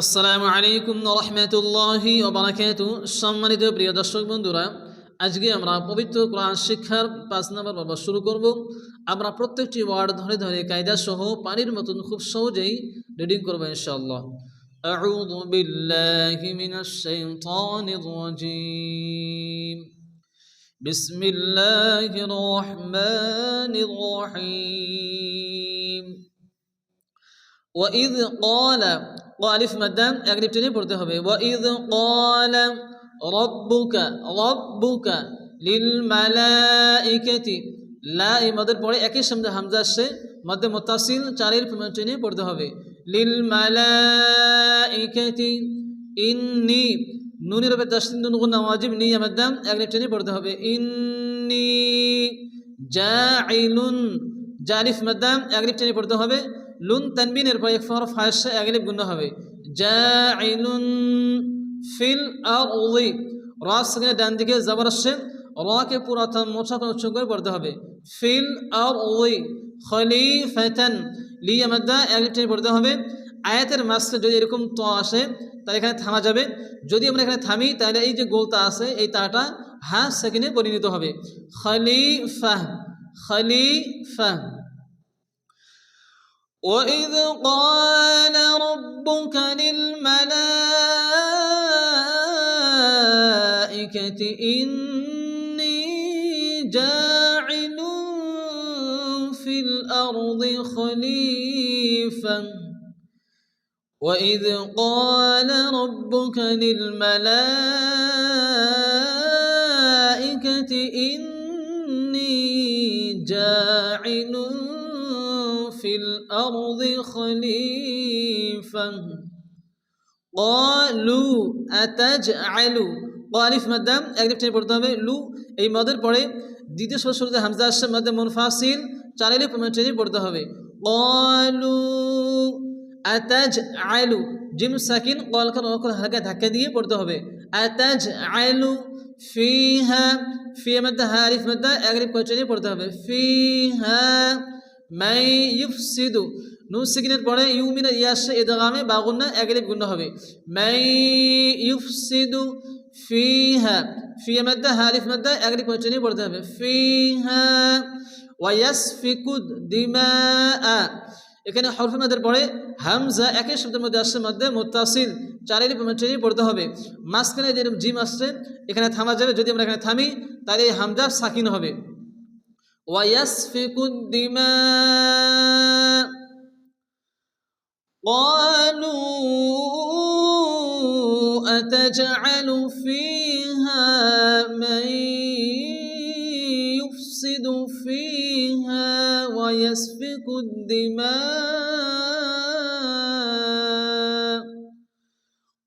আসসালামু আলাইকুম ওয়া রাহমাতুল্লাহি ওয়া বারাকাতুহু। সম্মানিত প্রিয় দর্শক বন্ধুরা, আজকে আমরা পবিত্র কোরআন শিক্ষার ৫ নম্বর পর্ব শুরু করব। আমরা প্রত্যেকটি ওয়ার্ড ধরে ধরে কায়দা সহ পানির মতন খুব সহজেই রিডিং করব ইনশাআল্লাহ। আউযু বিল্লাহি মিনাশ শাইতানির রাজীম। বিসমিল্লাহির রহমানির রহিম। وإذ قال ألف مدام أغلب টেনে পড়তে হবে وإذ قال ربك للملائكة লা এই মদের পরে একই সঙ্গে হামজা আসছে মধ্যে মুত্তাসিল চারের টেনে পড়তে হবে লিল মালাইকাতি ইন্নি নুনের উপরে তাসদীদ নুন গুন্না ওয়াজিব নিয়া মাদাম আগলিব টেনে পড়তে হবে ইন্নি জাইলুন জালিফ মাদাম আগলিব টেনে পড়তে হবে লুন তানবিনের পর এক হরফ হাসে আগলিব গুন্না হবে জাইলুন ফিল আরদি রা সাকিনা ডান দিকে জবর আসছে রা কে পুরো মোছা উচ্চ করে পড়তে হবে ফিল আরদি খলিফাতান লিয়া মাদা আগলিব টেনে পড়তে হবে আয়াতের মাঝখানে যদি এরকম ত আসে তাহলে এখানে থামা যাবে যদি আমরা এখানে থামি তাহলে এই যে গোলতা আছে এই তাটা হা সেকেন্ডে পরিণত হবে খলিফা খলিফা وإذ قال ربك للملائكة إني جاعل في الأرض خليفة وإذ قال ربك للملائكة إني جاعل في الأرض خليفة قالوا أتجعل قالف مدام أكتب تاني পড়তে হবে লু এই মদের পরে দ্বিতীয় শুরুতে হামজা আসছে মধ্যে মুনফাসিল চালিলে টেনে পড়তে হবে قالوا أتجعل জিম সাকিন কল কর হালকা ধাক্কা দিয়ে পড়তে হবে أتجعل فيها في মধ্যে হারিফ মধ্যে আগরিব টেনে পড়তে হবে فيها মাই ইউফসিদু নুন সাকিনের পরে ইউমিনা ইয়াসে ইদগামে বাগুন্না আগলিব গুন্না হবে মাই ইউফসিদু ফিহা ফি মাদ্দা হালিফ মাদ্দা আগলিব টেনে পড়তে হবে ফিহা ওয়া ইয়াসফিকু দিমাআ এখানে হরফ মাদের পরে হামজা একই শব্দের মধ্যে আসছে মধ্যে মুত্তাসিল চারের টেনে পড়তে হবে মাঝখানে যে জিম আসছে এখানে থামা যাবে যদি আমরা এখানে থামি তাহলে এই হামজা সাকিন হবে ويسفك الدماء قالوا أتجعل فيها من يفسد فيها ويسفك الدماء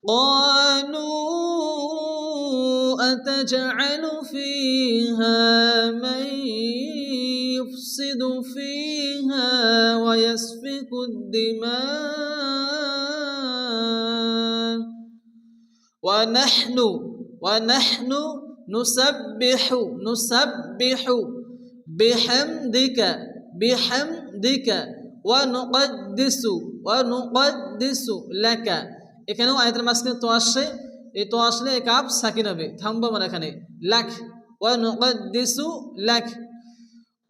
قالوا أتجعل فيها من يفسد فيها ويسفك الدماء ونحن نسبح بحمدك ونقدس لك এখানেও আয়াতের মাঝখানে তো আসছে এই তো আসলে কাফ সাকিন হবে থামবো মানে এখানে লাক ওয়া নুকদ্দিসু লাক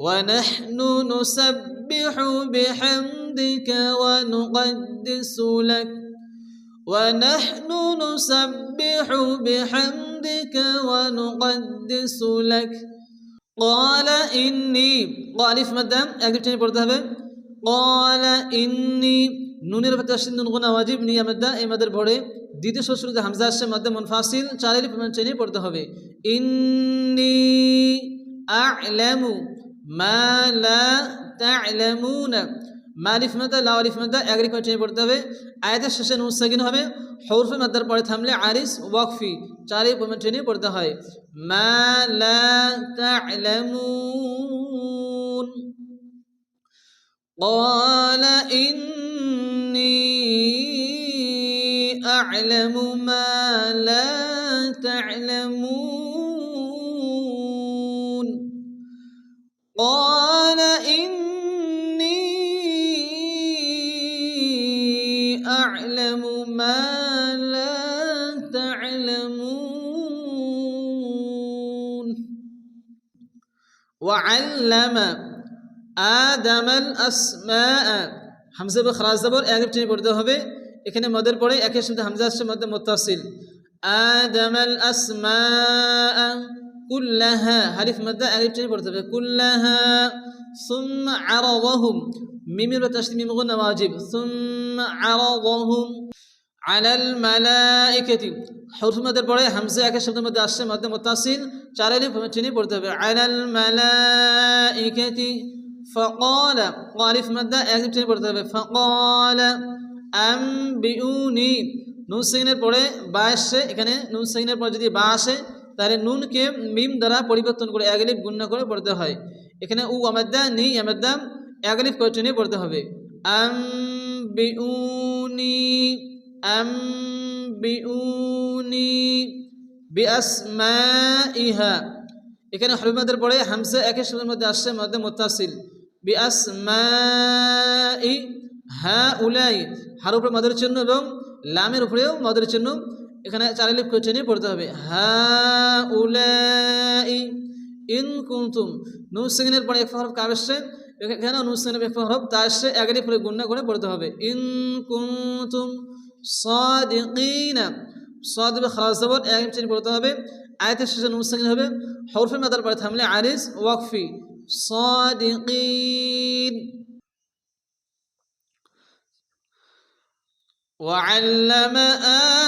ونحن نسبح بحمدك ونقدس لك ونحن نسبح بحمدك ونقدس لك قال إني قالف مدام أكتب تاني পড়তে হবে قال إني নুনের উপর তাসদীদ নুন গুনা ওয়াজিব নিয়া মাদ্দা এই মাদের পরে দ্বিতীয় শুরুতে হামজা আসছে মধ্যে মুনফাসিল চারের টেনে পড়তে হবে ইন্নী আ'লামু মা লা তা'লামুনা মালিফ মাদা লা আলিফ মাদা আগরিক টেনে পড়তে হবে আয়াতের শেষে নুন সাকিন হবে হরফে মাদার পরে থামলে আরিস ওয়াকফি চারের টেনে পড়তে হয় মা লা তা'লামুন قال إني أعلم ما لا تعلمون قال إني أعلم ما لا تعلمون وعلم آدم الأسماء হামজা বা খারাজ জবর এক টেনে পড়তে হবে এখানে মদের পরে একের সাথে হামজা আসছে মধ্যে মুত্তাসিল آدم الأسماء كلها হারিফ মধ্যে এক টেনে পড়তে হবে كلها ثم عرضهم মিমের তাসদীদ মিম গুণ ওয়াজিব ثم عرضهم على الملائكة حرف মদের পরে হামজা একের সাথে মধ্যে আসছে মধ্যে মুত্তাসিল চার আলিফ টেনে পড়তে হবে على الملائكة فقال আলিফ মধ্যে এক টেনে পড়তে হবে فقال أنبئوني নুন সাকিনের পরে বা আসছে এখানে নুন সাকিনের পরে যদি বা আসে তাহলে নুনকে মিম দ্বারা পরিবর্তন করে এক আলিফ গুণনা করে পড়তে হয় এখানে উ আমাদ্দা নি আমাদ্দা এক আলিফ করে টেনে পড়তে হবে আনবিউনি বিআসমাইহা এখানে হরফ মাদের পরে হামজা একের সাথে মধ্যে আসছে মধ্যে মুত্তাসিল বিআসমাই হাউলাই হারফের মাদের চিহ্ন এবং লামের উপরেও মাদের চিহ্ন এখানে চার আলিফ করে টেনে পড়তে হবে হাউলাই ইন কুনতুম নুন সাকিনের পরে এক হরফ কাফ আসছে এখানে নুন সাকিনের এক হরফ তা আসছে এক আলিফ করে গুণনা করে পড়তে হবে ইন কুনতুম সাদিকিনা সাদ বে খারাজ জবর এক আলিফ টেনে পড়তে হবে আয়াতের শেষে নুন সাকিন হবে হরফের মাদার পরে থামলে আরিজ ওয়াকফি সাদিকিন وعلم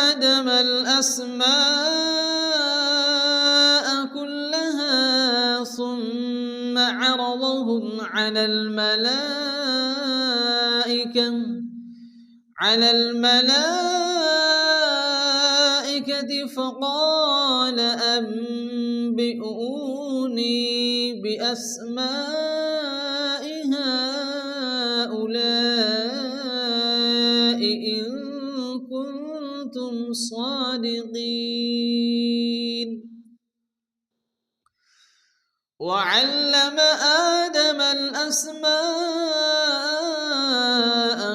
آدم الأسماء كلها ثم عرضهم على الملائكة فقال أنبئوني بأسماء هؤلاء إن كنتم صادقين وعلم آدم الأسماء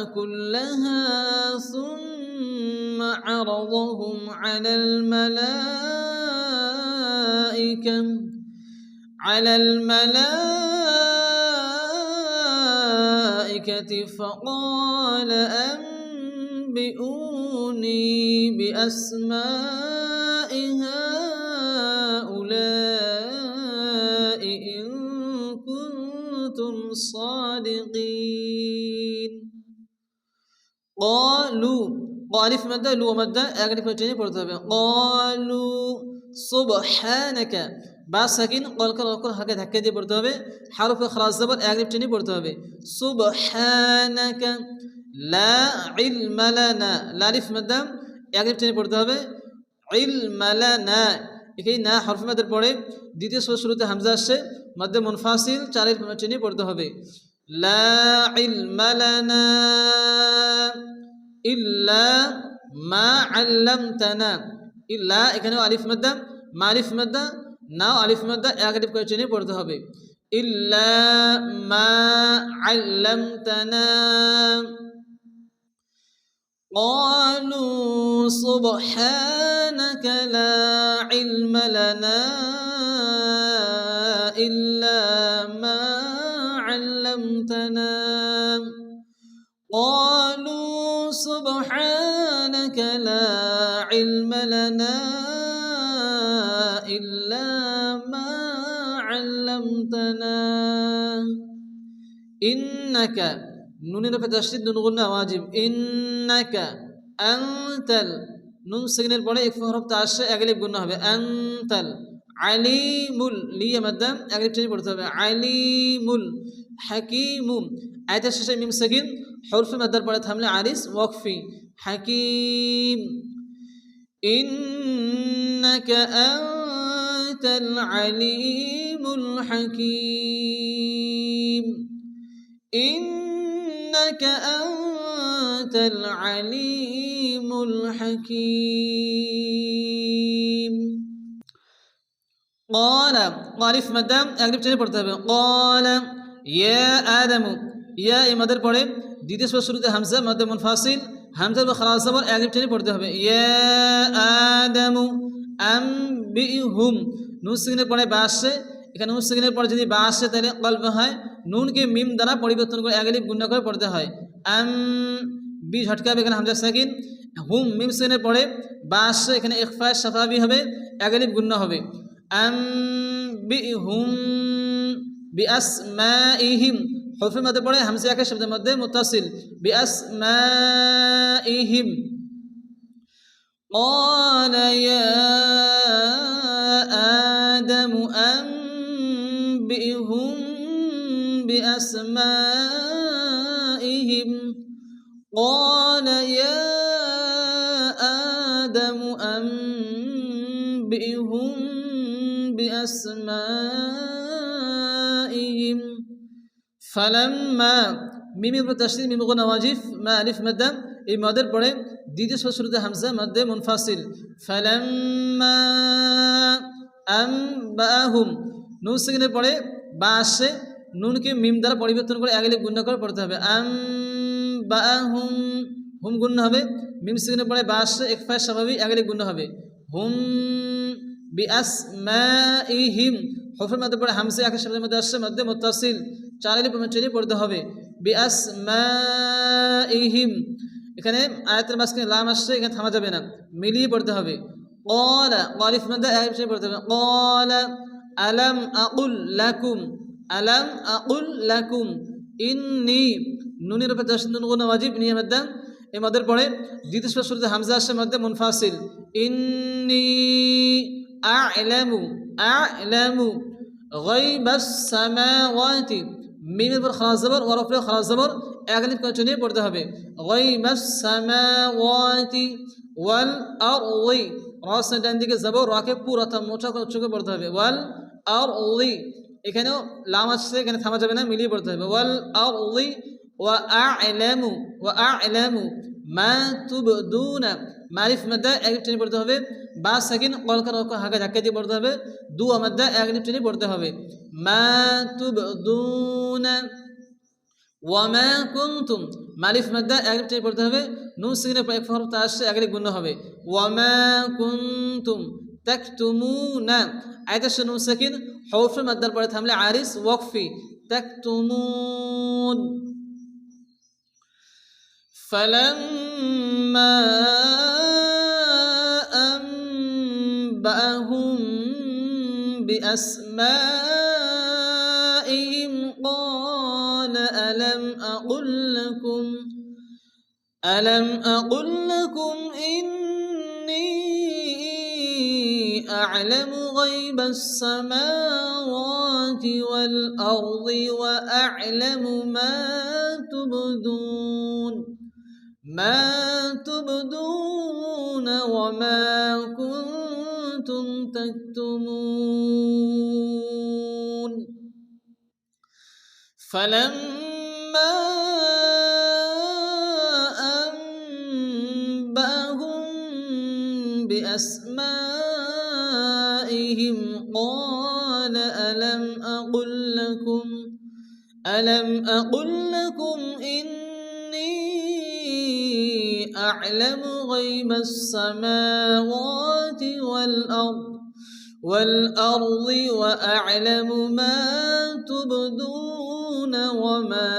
كلها ثم عرضهم على الملائكة فقال أنبئوني بأسماء هؤلاء إن كنتم صادقين قالوا قالف مدى لو مدى أغني فتني برتبه قالوا سبحانك বাসাকিন কলকল অক্ষর হাকে ধাক্কা দিয়ে পড়তে হবে হারফে খারাজ জবর এক আলিফ টেনে পড়তে হবে সুবহানাকা লা ইলমা লানা লালিফ মাদ্দা এক আলিফ টেনে পড়তে হবে ইলমা লানা এখানে না হরফে মাদের পরে দ্বিতীয় শুরুতে হামজা আসছে মধ্যে মুনফাসিল চার আলিফ টেনে পড়তে হবে লা ইলমা লানা ইল্লা মা আল্লামতানা ইল্লা এখানে আলিফ মাদ্দা মালিফ মাদ্দা নাও আলিফ মাদ্দা এক আলিফ করে টেনে পড়তে হবে ইল্লা মা আল্লামতানা قالوا سبحانك لا علم لنا إلا ما علمتنا قالوا سبحانك لا علم لنا إلا ما علمتنا إنك نون رفع تشديد نون غنى واجب إنك أنت نون سكنر পরে এক হরফ তা আসে এক আলিফ গুণনা হবে আনতাল আলিমুল লিয়া মাদ্দা এক আলিফ টেনে পড়তে হবে আলিমুল হাকিমুম আয়াতের শেষে মিম সাকিন হরফে মাদ্দার পরে থামলে আরিস ওয়াকফি হাকিম إنك أنت العليم الحكيم إنك أنت العليم الحكيم قال قالف مدام أقرب تاني পড়তে হবে قال يا آدم يا مدر পড়ে দ্বিতীয় শুরুতে হামজা মধ্যে মুনফাসিল হামজার উপর খালাস জবর এক আলিফ টেনে পড়তে হবে। ইয়া আদামু আম্বিহুম, নুন সাকিনের পরে বা আসছে, এখানে নুন সাকিনের পরে যদি বা আসে তাহলে কলব হয়, নুনকে মিম দ্বারা পরিবর্তন করে এক আলিফ গুণনা করে পড়তে হয়। আম বি ঝটকা হবে, এখানে হামজা সাকিন। হুম মিম সাকিনের পরে বা আসছে, এখানে ইখফা শাফাবি হবে, এক আলিফ গুণনা হবে। আম বি হুম বি আসমাইহিম, হরফের মধ্যে পড়ে হামজা একের শব্দের মধ্যে মুত্তাসিল, বি আসমাইহিম। قال يا آدم أنبئهم بأسمائهم قال يا آدم أنبئهم بأسمائهم فلما মিমের উপর তাসদীদ, মিম গুণ ওয়াজিব, মা আলিফ মাদ্দা, এই মাদের পরে দ্বিতীয় শুরুতে হামজা মাদ্দে মুনফাসিল। ফালাম্মা আম্বাহুম, নুন সাকিনের পরে বা আসে, নুনকে মিম দ্বারা পরিবর্তন করে এক আলিফ গুণনা করে পড়তে হবে। আম্বাহুম, হুম গুণনা হবে, মিম সাকিনের পরে বা আসে, ইখফা স্বাভাবিক, এক আলিফ গুণনা হবে। হুম বিআসমাইহিম, হরফের মধ্যে পড়ে হামজা একের শব্দের মধ্যে আসছে মাদ্দে মুত্তাসিল, চার আলিফ টেনে পড়তে হবে। বিআসমাইহিম, এখানে আয়াতের মাঝখানে লাম আসছে, এখানে থামা যাবে না, মিলিয়ে পড়তে হবে। ক্বালা, আলিফ মাদ্দা এক আলিফ পড়তে হবে। ক্বালা আলাম আকুল লাকুম, আলাম আকুল লাকুম ইন্নী, নুনের উপর তাসদীদ, নুন গুণ ওয়াজিব, নিয়ে মাদ্দা, এই মাদের পরে দ্বিতীয় শুরুতে হামজা আসছে মাদ্দে মুনফাসিল। ইন্নী আ'লামু, আ'লামু গায়বাস সামাওয়াতি, মিমের উপর খালাস জবর, ওয়ার উপরে খালাস জবর, এক আলিফ টেনে পড়তে হবে। গায়বাস সামাওয়াতি ওয়াল আরদি, রাস ডান দিকে জবর, রাকে পুরো মোটা করে উচ্চ করে পড়তে হবে। ওয়াল আরদি, এখানেও লাম আসছে, এখানে থামা যাবে না, মিলিয়ে পড়তে হবে। ওয়াল আরদি ওয়া আ'লামু, ওয়া আ'লামু মা তুবদুনা, মারিফ মাদ্দা এক আলিফ টেনে পড়তে হবে। বা সাকিন কলকার হালকা ধাক্কা দিয়ে পড়তে হবে। দু মাদ্দা এক আলিফ টেনে পড়তে হবে। মা তুবদুনা ওয়া মা কুনতুম, মারিফ মাদ্দা এক আলিফ টেনে পড়তে হবে। নুন সাকিনের পর এক হরফ তা আসছে, এক আলিফ গুণনা হবে। ওয়া মা কুনতুম তাকতুমুনা, আয়াতের সাথে নুন সাকিন, হরফের মাদ্দার পরে থামলে আরিস ওয়াকফি, তাকতুমুন। فلما أنبأهم بأسمائهم قال ألم أقل لكم إني أعلم غيب السماوات والأرض وأعلم ما تبدون وما كنتم تكتمون فلما أنبأهم بأسمائهم قال ألم أقل لكم إني أعلم غيب السماوات والأرض وأعلم ما تبدون وما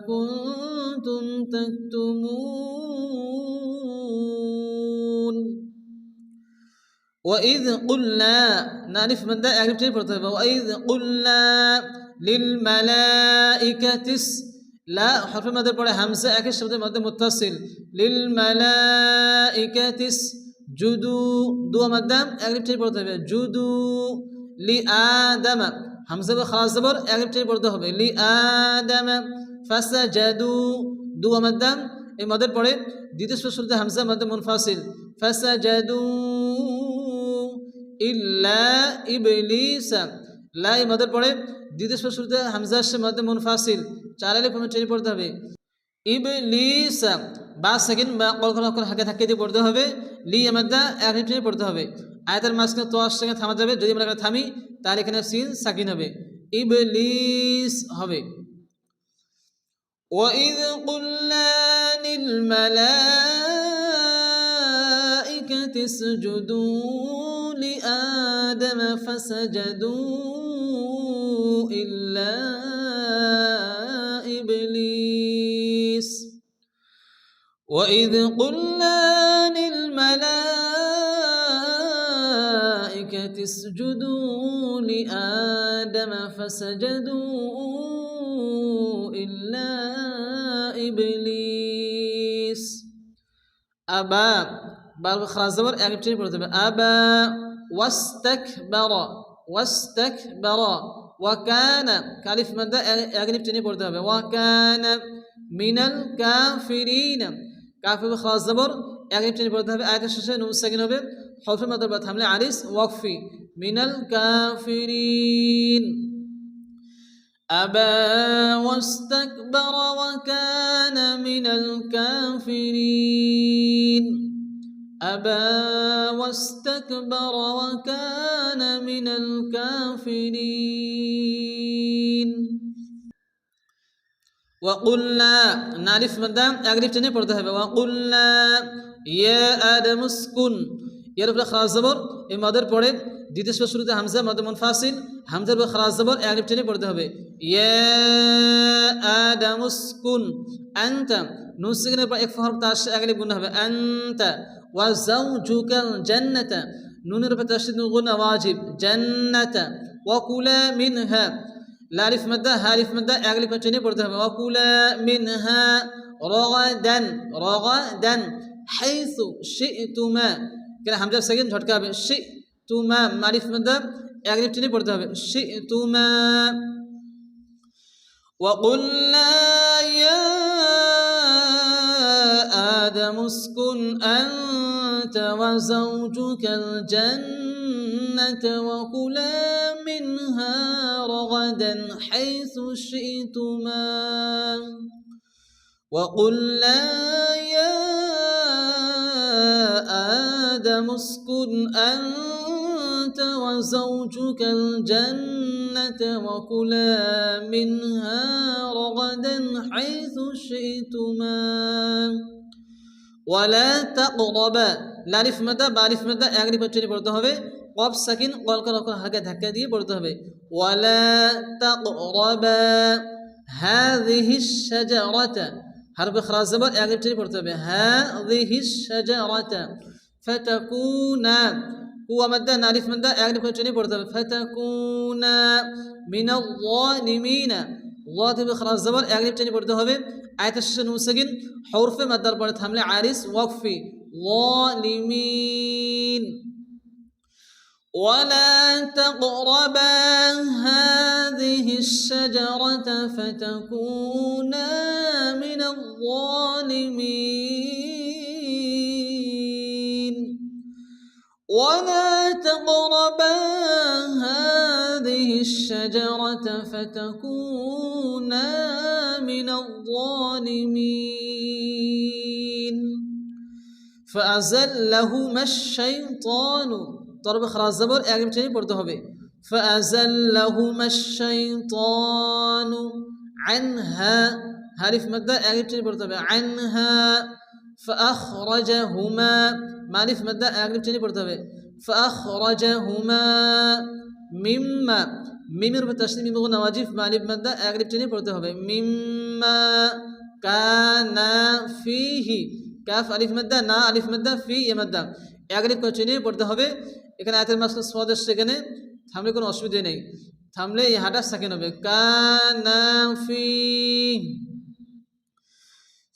كنتم تكتمون وإذ قلنا, نعرف من ده أعرف شيء برتبه. وإذ قلنا للملائكة, لا حرف مدر পড়ে হামজা একের শব্দের মধ্যে মুত্তাসিল, লিল মালাইকাতিস জুদু, দু মাদ্দা এক আলিফ টেনে পড়তে হবে। জুদু লি আদম, হামজা বে খালাস জবর এক আলিফ টেনে পড়তে হবে। লি আদম ফাসাজাদু, দু মাদ্দা, এই মাদের পড়ে দ্বিতীয় শুরুতে হামজা মধ্যে মুনফাসিল। ফাসাজাদু ইল্লা ইবলিস, লা, এই মাদের পড়ে দ্বিতীয় শুরুতে হামজা আসছে মধ্যে মুনফাসিল, চার আলিফ টেনে পড়তে হবে। ইবলিস, বা সেকেন্ড বা কলকল হাকে ধাক্কা দিয়ে পড়তে হবে। লি মাদ্দা এক আলিফ টেনে পড়তে হবে। আয়াতের মাঝখানে তো আসছে, থামা যাবে, যদি আমরা এখানে থামি তাহলে এখানে সিন সাকিন হবে, ইবলিস হবে। وإذ قلنا للملائكة اسجدوا لآدم فسجدوا إلا إبليس وإذ قلنا للملائكة اسجدوا لآدم فسجدوا إلا إبليس أبا باب خلاص زبر يعني بتجي برتبة أبا واستكبر وكان كالف مدى يعني بتجي برتبة وكان من الكافرين كافر خلاص زبر يعني بتجي برتبة آية الشاشة نون ساكنة به حرف المضارع بتحمل عريس وقفي من الكافرين أبى واستكبر وكان من الكافرين أبى واستكبر وكان من الكافرين وقلنا نعرف مدام أغرب تاني برده وقلنا يا آدم اسكن يا رب خلاص زبر المادر পড়ে দ্বিতীয় শুরুতে হামজা মদ মুনফাসিল হামজার পর খালাস জবর আলিফ টেনে পড়তে হবে ইয়া আদাম উসকুন আনতা নুন সেকেন্ডের পর এক হরফ তার সাথে আলিফ গুণ হবে আনতা ওয়া যাওজুকাল জান্নাতা নুনের পর তাসদীদ গুণ ওয়াজিব জান্নাতা ওয়া কুলা মিনহা লালিফ মাদ্দা হালিফ মাদ্দা আলিফ টেনে পড়তে হবে ওয়া কুলা মিনহা রাগাদান হাইসু শি'তুমা কেন হামজা সেকেন্ড ঝটকা হবে শি'তুমা মারিফ মাদ্দা আলিফ টেনে পড়তে হবে শি'তুমা وقلنا يا آدم اسكن أنت وزوجك الجنة وكلا منها رغدا حيث شئتما وقلنا يا آدم اسكن أنت وزوجك الجنة وكلا منها رغدا حيث شئتما ولا تقربا লালিফ মাদা বালিফ মাদা একরি পর্যন্ত পড়তে হবে কফ সাকিন কলকা রকম হালকা ধাক্কা দিয়ে পড়তে হবে ওয়ালা তাকরাবা হাযিহি শাজারাতা حرف خلاص زبر اغلب تاني পড়তে হবে هذه الشجرة فتكون هو مد الف مد اغلب تاني পড়তে হবে فتكون من الظالمين ظاته خلاص زبر اغلب تاني পড়তে হবে আয়াত শেষে নুন সাকিন হরফে মাদ্দার পরে থামলে আরিস ওয়াকফি ظالمين ولا تقربا هذه الشجرة فتكونا من الظالمين ولا تقربا هذه الشجرة فتكونا من الظالمين فأزلهما الشيطان طرب خلاص زبر اغلب تاني পড়তে হবে فأزلهما الشيطان عنها حرف مد اغلب تاني পড়তে হবে عنها فأخرجهما مالف مد اغلب تاني পড়তে হবে فأخرجهما مما মিমের উপর তাসদীদ মিম গুণ ওয়াজিব মালিফ মাদ্দা اغلب تاني পড়তে হবে مما كان فيه কাফ আলিফ মাদ্দা না আলিফ মাদ্দা ফি ইয়া মাদ্দা اغلب করে চিনে পড়তে হবে এখানে আয়াতের মাসল সওয়াদ সেখানে থামলে কোনো অসুবিধা নেই থামলে এই হাটা সাকিন হবে কানা ফি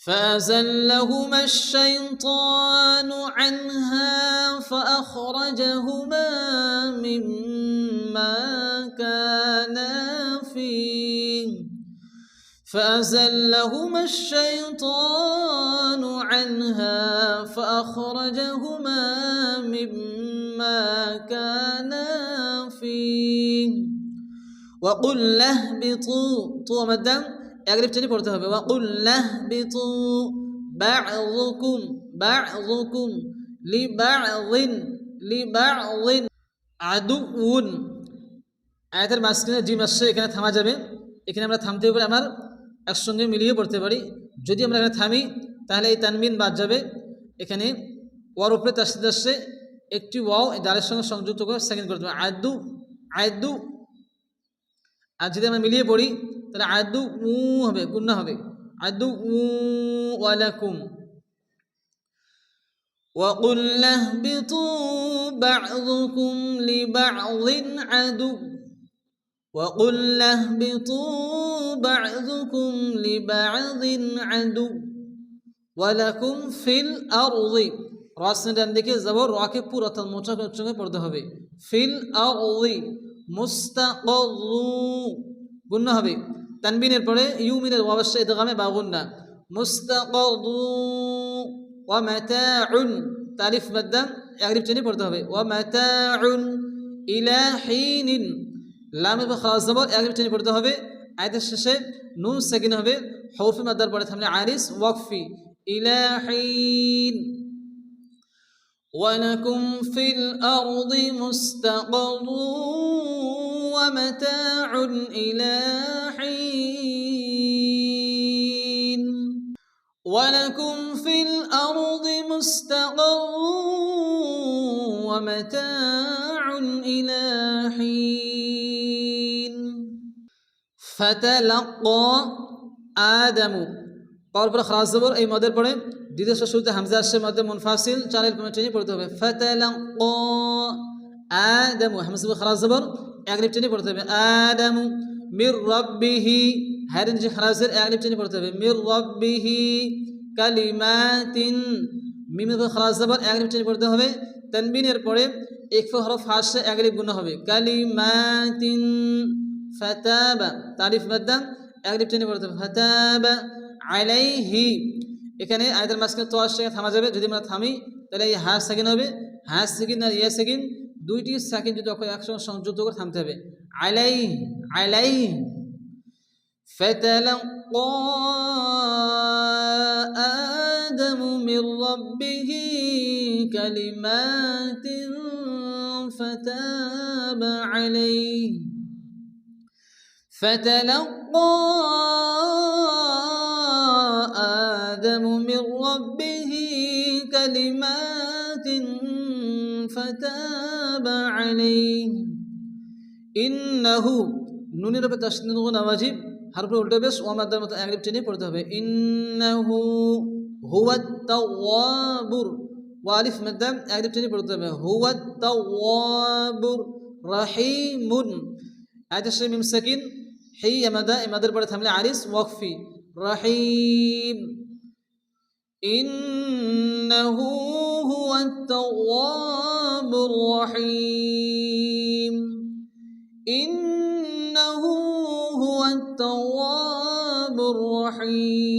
فأزلهما الشيطان عنها فأخرجهما مما كانا فيه فأزلهما الشيطان عنها فأخرجهما مما كانا فيه وقل اهبطوا طو مدا اغلب تاني পড়তে হবে وقل اهبطوا بعضكم لبعض عدو আয়াতের মাঝখানে জিম আসছে এখানে থামা যাবে এখানে আমরা থামতে পারি আমার একসঙ্গে মিলিয়ে পড়তে পারি যদি আমরা এখানে থামি তাহলে এই তানবিন বাদ যাবে এখানে ওয়ার উপরে তাসদিদ আসছে, একটি ওয়াও এই দালের সঙ্গে সংযুক্ত করে সেকেন্ড করতে হবে, আদু আদু। আর যদি আমরা মিলিয়ে পড়ি তাহলে আদু উ হবে, গুন্না হবে, আদু উ ওয়ালাকুম। وقل اهبطوا بعضكم لبعض عدو وقل اهبطوا بعضكم لبعض عدو ولكم في الأرض রাসের ডান দিকে জবর রাকে পুরো অর্থাৎ মোটা উচ্চারণে পড়তে হবে, ফিল আরদি মুস্তাকরু গুন্না হবে, তানবিনের পরে ইউমিনের অবশ্যই ইদগামে বা গুন্না, মুস্তাকরু ওয়া মাতাউন তারিফ মাদ্দা একরিফ টেনে পড়তে হবে, ওয়া মাতাউন ইলা হিনিন লামের পর খারাজ জবর একরিফ টেনে পড়তে হবে, আয়াতের শেষে নুন সাকিন হবে, হরফে মাদ্দার পরে থামলে আরিস ওয়াকফি, ইলা হিন। ولكم في الأرض مستقر ومتاع إلى حين ولكم في الأرض مستقر ومتاع إلى حين فتلقى آدم পাওয়ার পরে খারাজ জবর এই মদের পরে দ্বিতীয় শুরুতে হামজা আসছে, মধ্যে মুনফাসিল চালের টেনে পড়তে হবে, ফাতালাক্কা আদামু হামজা খারাজ জবর একলিফ টেনে পড়তে হবে, আদামু মির রাব্বিহি হায়ের নিচে খারাজের একলিফ টেনে পড়তে হবে, মির রাব্বিহি কালিমাতিন মিমের খারাজ জবর একলিফ টেনে পড়তে হবে, তানবিনের পরে ইকফা হরফ হাসে একলিফ গুণা হবে, কালিমাতিন ফাতাবা তারিফ মাদ্দা একলিফ টেনে পড়তে হবে, ফাতাবা আলাইহি। এখানে আয়াতের মাঝখানে তো আসছে থামা যাবে, যদি আমরা থামি তাহলে এই হাস সেকেন্ড হবে, হাস সেকেন্ড আর ইয়া সেকেন্ড দুইটি সেকেন্ড যদি একসঙ্গে সংযুক্ত করে থামতে হবে, আলাই আলাই। ফাতালাক্কা আদামু মির রাব্বিহি কালিমাতিন ফাতাবা আলাইহি فتلقى آدم من ربه كلمات فتاب عليه إنه নুনের উপরে তাসদীদ গুণা ওয়াজিব, হারফে উল্টো বেশ ওয়া মাদ্দার মতো একলিফ টেনে পড়তে হবে, ইন্নাহু হুয়াত তাওয়াবুর ওয়া আলিফ মাদ্দা একলিফ টেনে পড়তে হবে, হুয়াত তাওয়াবুর রাহিমুন আয়াতের শেষে মিম সাকিন হি আমাদা ইমাদের পরে থামলে আরিস ওয়াকফি, রাহিম ইন্নাহু হুয়াত তাওয়াবুর রাহিম ইন্নাহু হুয়াত তাওয়াবুর রাহিম।